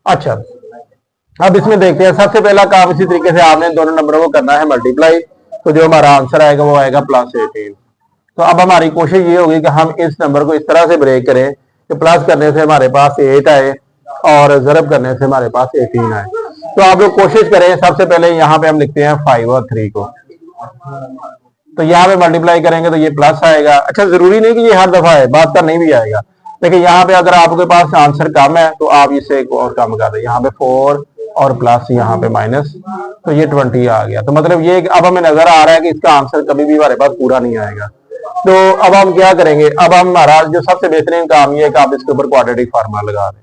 अच्छा, अब इसमें देखते हैं। सबसे पहला काम इसी तरीके से आपने दोनों नंबरों को करना है मल्टीप्लाई। तो जो हमारा आंसर आएगा वो आएगा +18। तो अब हमारी कोशिश ये होगी कि हम इस नंबर को इस तरह से ब्रेक करें कि प्लस करने से हमारे पास 8 आए और ज़रब करने से हमारे पास 18 आए। तो आप लोग कोशिश करें। सबसे पहले यहाँ पे हम लिखते हैं 5 और 3 को। तो यहाँ पे मल्टीप्लाई करेंगे तो ये प्लस आएगा। अच्छा, जरूरी नहीं कि ये हर दफा है, बात का नहीं भी आएगा। लेकिन यहाँ पे अगर आपके पास आंसर कम है तो आप इसे एक और कम कर दें। यहाँ पे 4 और प्लस यहाँ पे माइनस, तो ये 20 आ गया। तो मतलब ये अब हमें नजर आ रहा है कि इसका आंसर कभी भी हमारे पास पूरा नहीं आएगा। तो अब हम क्या करेंगे, अब हम हमारा जो सबसे बेहतरीन काम ये है कि आप इसके ऊपर क्वाड्रेटिक फार्मूला लगा दें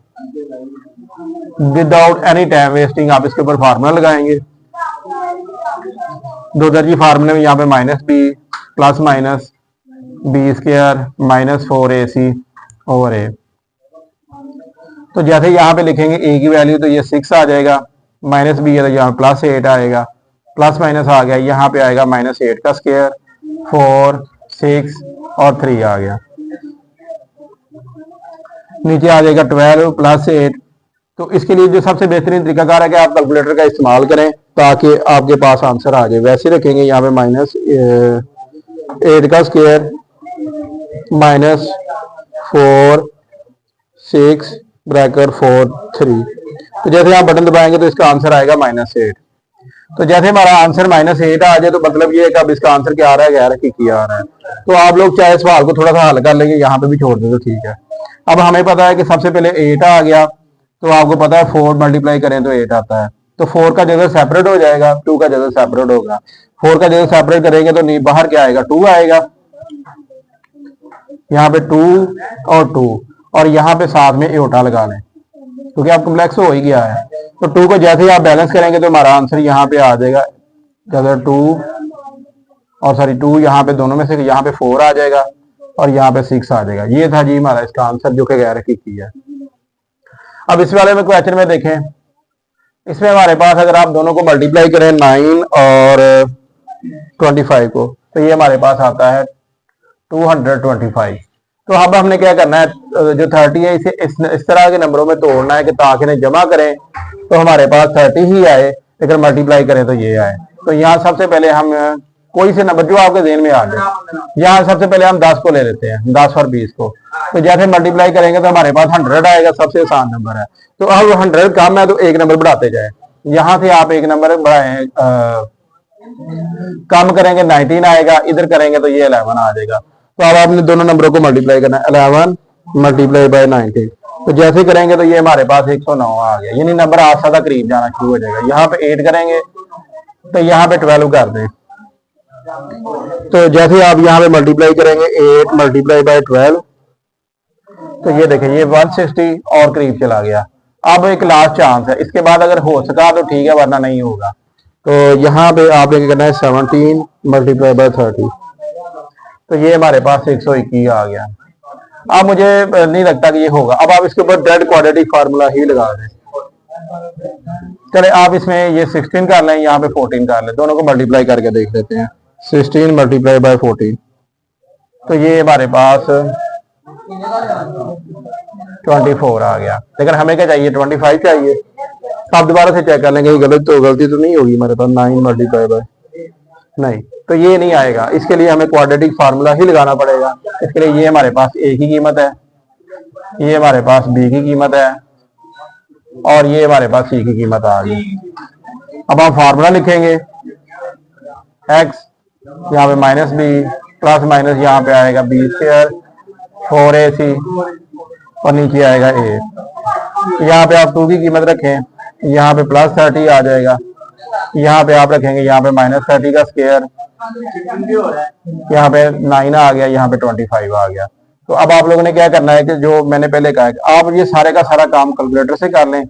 विदाउट एनी टाइम वेस्टिंग। आप इसके ऊपर फार्मूला लगाएंगे। दो दर्जी फार्मूले में यहाँ पे -b plus minus b square -4ac over a। तो जैसे यहाँ पे लिखेंगे a की वैल्यू तो ये 6 आ जाएगा, -b है तो यहाँ +8 आएगा, प्लस माइनस आ गया, यहाँ पे आएगा -8 का स्क्वायर, 4 6 और 3 आ गया। नीचे आ जाएगा 12 + 8। तो इसके लिए जो सबसे बेहतरीन तरीकाकार है कि आप कैलकुलेटर का इस्तेमाल करें ताकि आपके पास आंसर आ जाए। वैसे रखेंगे यहाँ पे -8 का स्क्वायर -4 6 ब्रैकेट 4 3। तो जैसे आप बटन दबाएंगे तो इसका आंसर आएगा -8। तो जैसे हमारा आंसर -8 आ जाए तो मतलब ये है कि अब इसका आंसर क्या आ रहा है, गैर हकीकी आ रहा है। तो आप लोग चाहे सवाल को थोड़ा सा हल कर लेंगे, यहाँ पे भी छोड़ दें तो ठीक है। अब हमें पता है कि सबसे पहले 8 आ गया। तो आपको पता है 4 मल्टीप्लाई करें तो 8 आता है। तो 4 का जगह सेपरेट हो जाएगा, 2 का जगह सेपरेट होगा। 4 का जगह सेपरेट करेंगे तो बाहर क्या आएगा, 2 आएगा। यहाँ पे 2 और 2 और यहाँ पे साथ में एटा लगा लें क्योंकि अब कम्प्लेक्स हो ही गया है। तो 2 को जैसे ही आप बैलेंस करेंगे तो हमारा आंसर यहाँ पे आ जाएगा। अगर 2 और सॉरी 2 यहाँ पे दोनों में से यहाँ पे 4 आ जाएगा और यहाँ पे 6 आ जाएगा। ये था जी हमारा इसका आंसर जो कि गैर हकीकी है। अब इस वाले में क्वेश्चन में देखें, इसमें हमारे पास अगर आप दोनों को मल्टीप्लाई करें 9 और 25 को तो ये हमारे पास आता है 225। तो अब हमने क्या करना है, जो 30 है इसे इस तरह के नंबरों में तोड़ना है कि ताकि इन्हें जमा करें तो हमारे पास 30 ही आए, लेकिन मल्टीप्लाई करें तो ये आए। तो यहाँ सबसे पहले हम कोई से नंबर जो आपके ज़हन में आ जाए, यहाँ सबसे पहले हम 10 को ले लेते हैं, 10 और 20 को। तो जैसे मल्टीप्लाई करेंगे तो हमारे पास 100 आएगा, सबसे आसान नंबर है। तो अब 100 कम है तो एक नंबर बढ़ाते जाए। यहाँ से आप एक नंबर बढ़ाएं, कम करेंगे 19 आएगा, इधर करेंगे तो ये 11 आ जाएगा। तो अब आपने दोनों नंबरों को मल्टीप्लाई करना है, 11 मल्टीप्लाई बाय 19। तो जैसे करेंगे तो ये हमारे पास 109 आ गया, यानी नंबर आस्ता तक करीब जाना शुरू हो जाएगा। यहाँ पे 8 करेंगे तो यहाँ पे 12 कर दें। तो जैसे आप यहाँ पे मल्टीप्लाई करेंगे 8 मल्टीप्लाई बाय 12 तो ये देखें ये 160 और करीब चला गया। अब एक लास्ट चांस है, इसके बाद अगर हो सका तो ठीक है वरना नहीं होगा। तो यहाँ पे आपने क्या करना है 17 मल्टीप्लाई बाय 30। तो ये हमारे पास 121 आ गया। अब मुझे नहीं लगता कि ये होगा। अब आप इसके ऊपर डेड क्वाड्रेटिक फार्मूला ही लगा दें। चले आप इसमें ये 16 कर लें, यहाँ पे 14 कर लें, दोनों को मल्टीप्लाई करके देख लेते हैं। 16 मल्टीप्लाई बाय 14 तो ये हमारे पास 24 आ गया। लेकिन हमें क्या चाहिए, 25 चाहिए। आप दोबारा से चेक कर लेंगे गलती तो नहीं होगी हमारे पास। 9 मल्टीप्लाई बाय नहीं, तो ये नहीं आएगा। इसके लिए हमें क्वाड्रेटिक फार्मूला ही लगाना पड़ेगा। इसके लिए ये हमारे पास a की कीमत है, ये हमारे पास b की कीमत है और ये हमारे पास c की कीमत आ गई। अब हम फार्मूला लिखेंगे, x यहाँ पे -b प्लस माइनस यहाँ पे आएगा b स्क्वायर 4ac और नीचे आएगा a। यहाँ पे आप 2 की कीमत रखें, यहाँ पे +30 आ जाएगा। यहाँ पे आप रखेंगे यहाँ पे -30 का स्क्वायर, यहाँ पे 9 आ गया, यहाँ पे 25 आ गया। तो अब आप लोगों ने क्या करना है कि जो मैंने पहले कहा है आप ये सारे का सारा काम कैलकुलेटर से कर लें।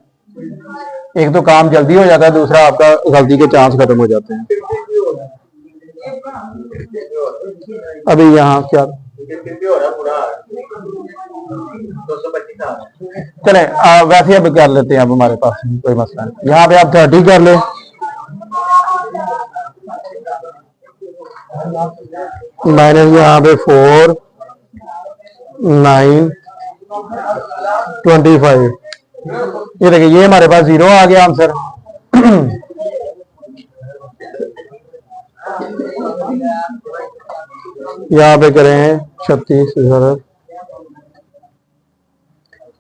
एक तो काम जल्दी हो जाता है, दूसरा आपका गलती के चांस खत्म हो जाते हैं। अभी यहाँ क्या चले वैसे अब कर लेते हैं। अब हमारे पास कोई मसला नहीं। यहाँ पे आप 30 कर ले, माइनस यहाँ पे 4 9 25। ये देखिए ये हमारे पास 0 आ गया आंसर। यहाँ पे करें 36,000,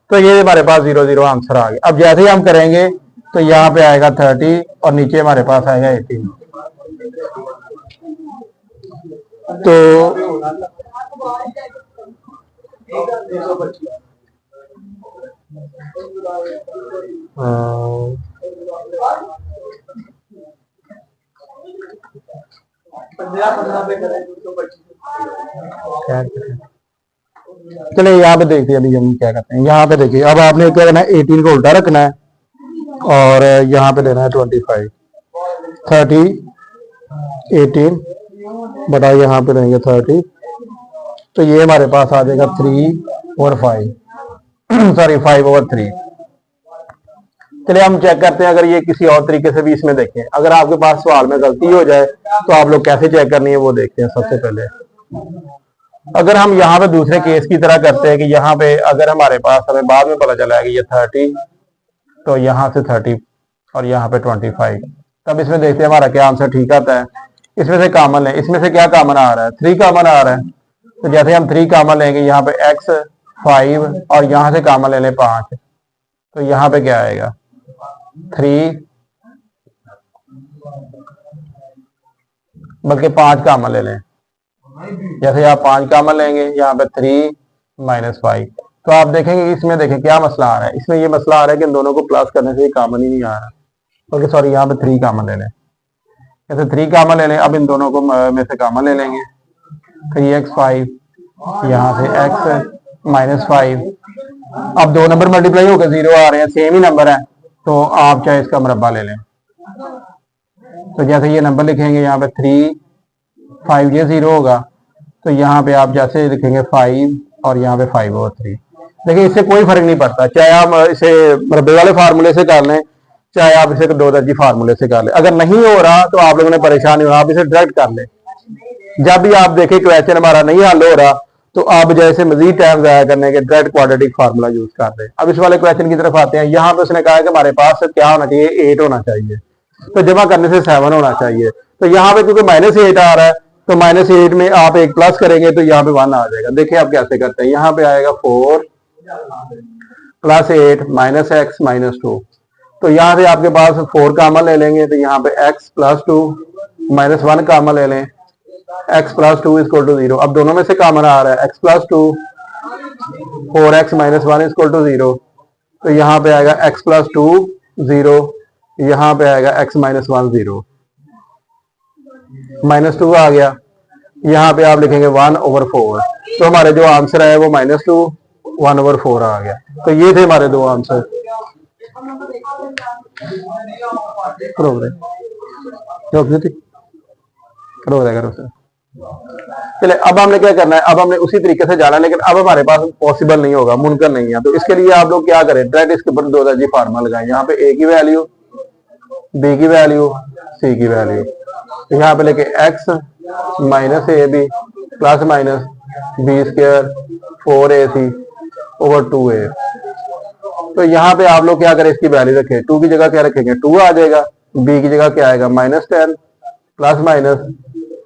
तो ये हमारे पास 0 आंसर आ गया। अब जैसे ही हम करेंगे तो यहाँ पे आएगा 30 और नीचे हमारे पास आएगा 18। तो चलिए यहाँ पे देखिए अभी हम क्या करते हैं। यहाँ पे देखिए अब आपने क्या करना है, 18 को उल्टा रखना है और यहाँ पे लेना है 25। 30 18 बटा यहाँ पे लेंगे 30, तो ये हमारे पास आ जाएगा 3/5 सॉरी 5/3। चलिए हम चेक करते हैं अगर ये किसी और तरीके से भी इसमें देखें। अगर आपके पास सवाल में गलती हो जाए तो आप लोग कैसे चेक करनी है वो देखते हैं। सबसे पहले अगर हम यहाँ पे दूसरे केस की तरह करते हैं कि यहाँ पे अगर हमारे पास हमें बाद में पता चला है कि ये 30, तो यहाँ से 30 और यहाँ पे 25, तब इसमें देखते हैं हमारा क्या आंसर ठीक आता है। इसमें से कॉमन है, इसमें से क्या कॉमन आ रहा है, 3 कॉमन आ रहा है। तो जैसे हम 3 कॉमन लेंगे यहाँ पे x 5 और यहाँ से कॉमन ले लें 5, तो यहाँ पे क्या आएगा 3, बल्कि 5 कॉमन ले लें। जैसे आप 5 कॉमन लेंगे यहाँ पे 3 - 5, तो आप देखेंगे इसमें देखें क्या मसला आ रहा है। इसमें ये मसला आ रहा है कि इन दोनों को प्लस करने से कॉमन ही नहीं आ रहा, बल्कि सॉरी यहाँ पे 3 कॉमन ले लें। जैसे 3 कॉमन ले लें, अब इन दोनों को में से कॉमन ले लेंगे। 3x 5 यहाँ से x - 5, अब 2 नंबर मल्टीप्लाई होकर 0 आ रहे हैं, सेम ही नंबर है, तो आप चाहे इसका मुरब्बा ले लें। तो जैसे ये नंबर लिखेंगे यहाँ पे 3 5 ये 0 होगा, तो यहाँ पे आप जैसे लिखेंगे 5 और यहाँ पे 5/3। देखिए इससे कोई फर्क नहीं पड़ता, चाहे आप इसे मुरब्बे वाले फार्मूले से कर लें, चाहे आप इसे 2 दर्जी फार्मूले से कर लें। अगर नहीं हो रहा तो आप लोगों ने परेशान नहीं होना, आप इसे डायरेक्ट कर लें। जब भी आप देखें क्वेश्चन हमारा नहीं हल हो रहा तो आप जैसे मजीद टाइम ज़ाया करने के डायरेक्ट क्वाड्रेटिक फार्मूला यूज कर दें। अब इस वाले क्वेश्चन की तरफ आते हैं। यहाँ पे उसने कहा है कि हमारे पास क्या होना चाहिए, 8 होना चाहिए, तो जमा करने से 7 होना चाहिए। तो यहाँ पे क्योंकि -8 आ रहा है, तो -8 में आप एक प्लस करेंगे तो यहाँ पे 1 आ जाएगा। देखिए आप कैसे करते हैं, यहाँ पे आएगा 4 + 8 - x - 2, तो यहाँ से आपके पास 4 कॉमन ले लेंगे, तो यहाँ पे x + 2 - 1 कॉमन ले लें, x + 2 = 0। अब दोनों में से कॉमन आ रहा है x + 2, 4x - 1 = 0, तो यहाँ पे आएगा x + 2 0, यहाँ पे आएगा x - 1 0, -2 आ गया। यहाँ पे आप लिखेंगे 1/4, तो हमारे जो आंसर है वो -2 1/4 आ गया। तो ये थे हमारे 2 आंसर। चले अब हमने क्या करना है, अब हमने उसी तरीके से जाना है, लेकिन अब हमारे पास पॉसिबल नहीं होगा, मुमकिन नहीं है। तो इसके लिए आप लोग क्या करें, डायरेक्ट इसके ऊपर 2 दर्जी फार्मूला लगाएं। यहाँ पे a की वैल्यू, b की वैल्यू, c की वैल्यू, तो यहाँ पे लेके x - ab + -b² 4ac/2a। तो यहाँ पे आप लोग क्या करें, इसकी वैल्यू रखें। 2 की जगह क्या रखेंगे, 2 आ जाएगा। b की जगह क्या आएगा, -10 ±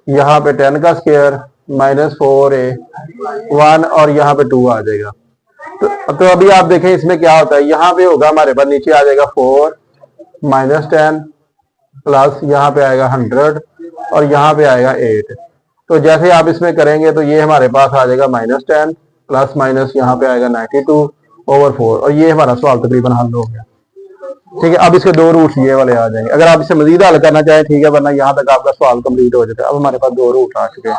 यहाँ पे 10 का स्क्वायर -4a 1 और यहाँ पे 2 आ जाएगा। तो अभी आप देखें इसमें क्या होता है, यहाँ पे होगा हमारे पास नीचे आ जाएगा 4 -10 प्लस यहाँ पे आएगा 100 और यहाँ पे आएगा 8। तो जैसे आप इसमें करेंगे तो ये हमारे पास आ जाएगा -10 ± यहाँ पे आएगा 92/4, और ये हमारा सवाल तकरीबन हल हो गया। ठीक है, अब इसके 2 रूट्स ये वाले आ जाएंगे। अगर आप इसे मजीद हल करना चाहें ठीक है, वरना यहाँ तक आपका सवाल कंप्लीट हो जाता है। अब हमारे पास 2 रूट आ चुके हैं।